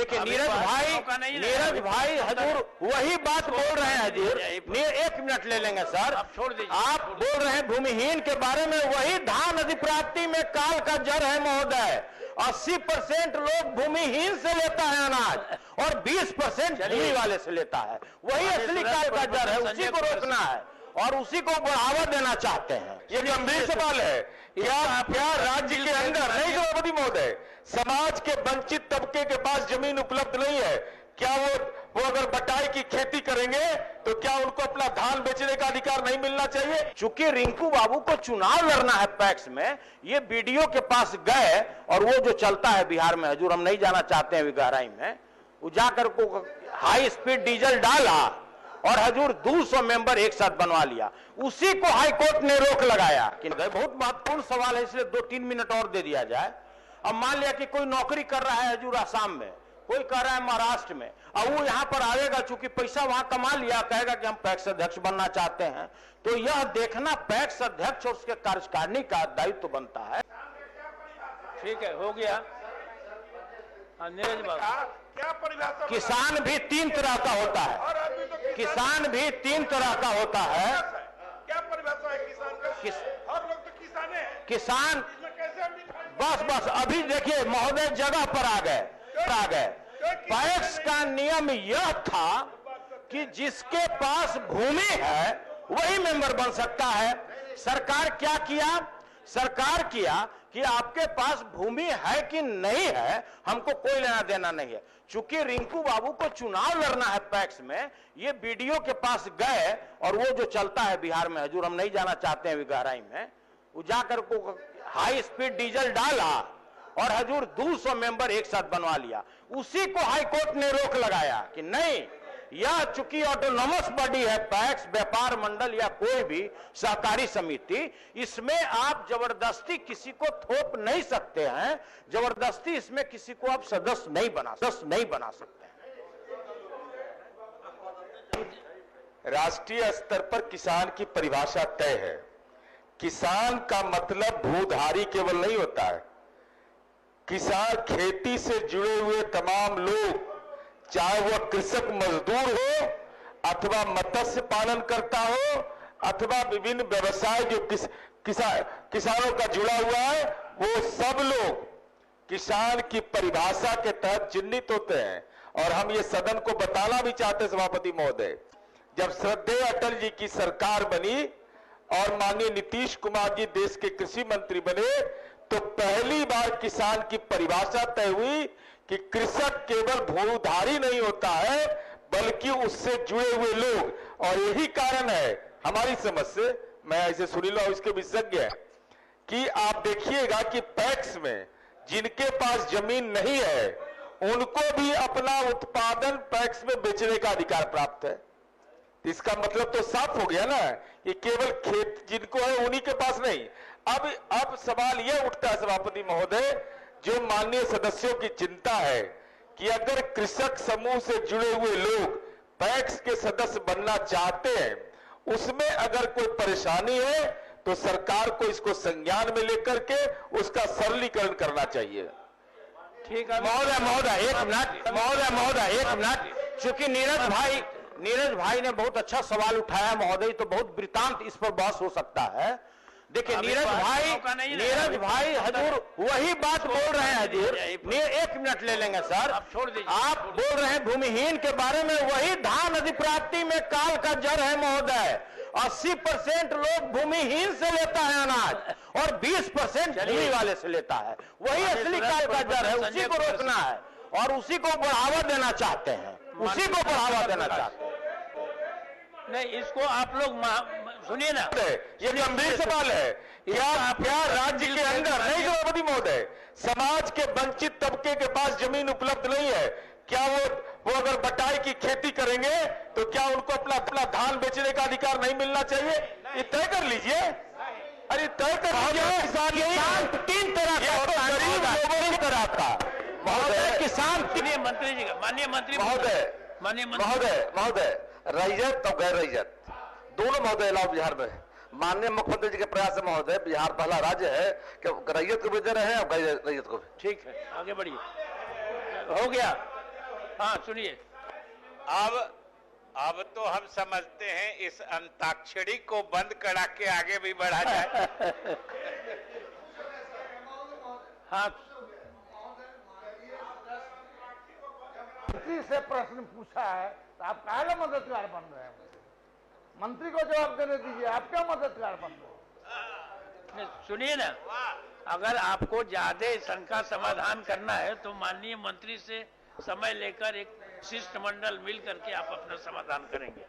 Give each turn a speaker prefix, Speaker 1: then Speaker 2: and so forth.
Speaker 1: देखिए नीरज भाई हजूर वही बात बोल रहे हैं हजूर। 1 मिनट ले लेंगे सर,
Speaker 2: आप छोड़ दीजिए।
Speaker 1: आप बोल रहे हैं भूमिहीन के बारे में, वही धान अधिप्राप्ति में काल का जड़ है महोदय। 80% लोग भूमिहीन से लेता है अनाज और 20% भूमि वाले से लेता है। वही असली काल का जड़ है, उसी को रोकना है और उसी को बढ़ावा देना चाहते हैं।
Speaker 3: ये गंभीर सवाल है। क्या राज्य के अंदर नहीं सभापति महोदय, समाज के वंचित तबके के पास जमीन उपलब्ध नहीं है, क्या वो अगर बटाई की खेती करेंगे तो क्या उनको अपना धान बेचने का अधिकार नहीं मिलना चाहिए?
Speaker 1: चूंकि रिंकू बाबू को चुनाव लड़ना है पैक्स में, ये बीडीओ के पास गए और वो जो चलता है बिहार में हजूर, हम नहीं जाना चाहते हैं गहराई में, वो जाकर को हाई स्पीड डीजल डाला और हजूर 200 मेंबर एक साथ बनवा लिया। उसी को हाई कोर्ट ने रोक लगाया कि बहुत महत्वपूर्ण सवाल है, इसलिए 2-3 मिनट और दे दिया जाए। अब मान लिया कि कोई नौकरी कर रहा है हजूर आसाम में, कोई कर रहा है महाराष्ट्र में, अब वो यहां पर आएगा, चूंकि पैसा वहां कमा लिया, कहेगा कि हम पैक्स अध्यक्ष बनना चाहते हैं, तो यह देखना पैक्स अध्यक्ष और उसके कार्यकारिणी का दायित्व बनता है।
Speaker 2: ठीक है, हो गया। नीरज बाबू,
Speaker 4: क्या परिभाषा?
Speaker 1: किसान भी 3 तरह का होता है, किसान भी 3 तरह का होता है।
Speaker 4: क्या परिभाषा है किसान का? हर लोग तो किसान है।
Speaker 1: किसान
Speaker 4: इसमें कैसे
Speaker 1: बस अभी देखिए महोदय जगह पर आ गए। पैक्स का नियम यह था कि जिसके पास भूमि है वही मेंबर बन सकता है। सरकार क्या किया? सरकार किया कि आपके पास भूमि है कि नहीं है हमको कोई लेना देना नहीं है। चूंकि रिंकू बाबू को चुनाव लड़ना है पैक्स में, ये बीडीओ के पास गए और वो जो चलता है बिहार में हजूर, हम नहीं जाना चाहते हैं गहराई में, वो जाकर को हाई स्पीड डीजल डाला और हजूर 200 मेंबर एक साथ बनवा लिया। उसी को हाई कोर्ट ने रोक लगाया कि नहीं, यह चूंकि ऑटोनोमस बॉडी है पैक्स, व्यापार मंडल या कोई भी सहकारी समिति, इसमें आप जबरदस्ती किसी को थोप नहीं सकते हैं, जबरदस्ती इसमें किसी को आप सदस्य नहीं बना सकते हैं।
Speaker 3: राष्ट्रीय स्तर पर किसान की परिभाषा तय है। किसान का मतलब भूधारी केवल नहीं होता है। किसान खेती से जुड़े हुए तमाम लोग, चाहे वह कृषक मजदूर हो अथवा मत्स्य पालन करता हो अथवा विभिन्न व्यवसाय जो किसानों का जुड़ा हुआ है, वो सब लोग किसान की परिभाषा के तहत चिन्हित होते हैं। और हम ये सदन को बताना भी चाहते सभापति महोदय, जब श्रद्धेय अटल जी की सरकार बनी और माननीय नीतीश कुमार जी देश के कृषि मंत्री बने, तो पहली बार किसान की परिभाषा तय हुई कि कृषक केवल भूधारी नहीं होता है बल्कि उससे जुड़े हुए लोग। और यही कारण है हमारी समझ से, मैं ऐसे सुनील और इसके विशेषज्ञ हैं, कि आप देखिएगा कि पैक्स में जिनके पास जमीन नहीं है उनको भी अपना उत्पादन पैक्स में बेचने का अधिकार प्राप्त है। इसका मतलब तो साफ हो गया ना कि केवल खेत जिनको है उन्हीं के पास नहीं। अब सवाल यह उठता है सभापति महोदय, जो माननीय सदस्यों की चिंता है कि अगर कृषक समूह से जुड़े हुए लोग पैक्स के सदस्य बनना चाहते हैं, उसमें अगर कोई परेशानी है तो सरकार को इसको संज्ञान में लेकर के उसका सरलीकरण करना चाहिए।
Speaker 2: ठीक है
Speaker 1: महोदय एक मिनट, चूंकि नीरज भाई ने बहुत अच्छा सवाल उठाया महोदय, तो बहुत वृतांत इस पर बहस हो सकता है। देखिए नीरज भाई हजूर वही बात बोल रहे हैं हजूर। 1 मिनट ले लेंगे सर,
Speaker 2: आप छोड़ दीजिए।
Speaker 1: आप बोल रहे हैं भूमिहीन के बारे में, वही धान अधिप्राप्ति में काल का जड़ है महोदय। 80% लोग भूमिहीन से लेता है अनाज और 20% भूमि वाले से लेता है। वही असली काल का जड़ है, उसी को रोकना है और उसी को बढ़ावा देना चाहते हैं, उसी को बढ़ावा देना चाहते हैं।
Speaker 2: नहीं, इसको आप लोग सुनिए ना,
Speaker 3: ये गंभीर सवाल है। क्या राज्य के अंदर नहीं सभापति महोदय, समाज के वंचित तबके के पास जमीन उपलब्ध नहीं है, क्या वो अगर बटाई की खेती करेंगे तो क्या उनको अपना धान बेचने का अधिकार नहीं मिलना चाहिए? ये तय कर लीजिए। अरे तय कर लीजिए।
Speaker 1: किसान 3 तरह का होता है,
Speaker 3: गरीब लोगों की तरह था महोदय।
Speaker 1: किसान
Speaker 2: मंत्री जी, माननीय मंत्री
Speaker 3: महोदय, रैयत और गैर रैयत दोनों महोदय लाभ बिहार में। माननीय मुख्यमंत्री जी के प्रयास से महोदय बिहार पहला राज्य है कि रैयत को भी दे रहे हैं और गैर रैयत को भी।
Speaker 2: ठीक है, आगे बढ़िए। हो गया। हाँ सुनिए।
Speaker 5: अब तो हम समझते हैं इस अंताक्षरी को बंद करा के आगे भी बढ़ा जाए।
Speaker 2: हाँ
Speaker 6: मंत्री से प्रश्न पूछा है तो आप काहे मददगार बन रहे हैं? मंत्री को जवाब देने दीजिए, आप क्या मददगार बन रहे हैं?
Speaker 2: सुनिए ना, अगर आपको ज्यादा शंका समाधान करना है तो माननीय मंत्री से समय लेकर एक शिष्टमंडल मिल करके आप अपना समाधान करेंगे।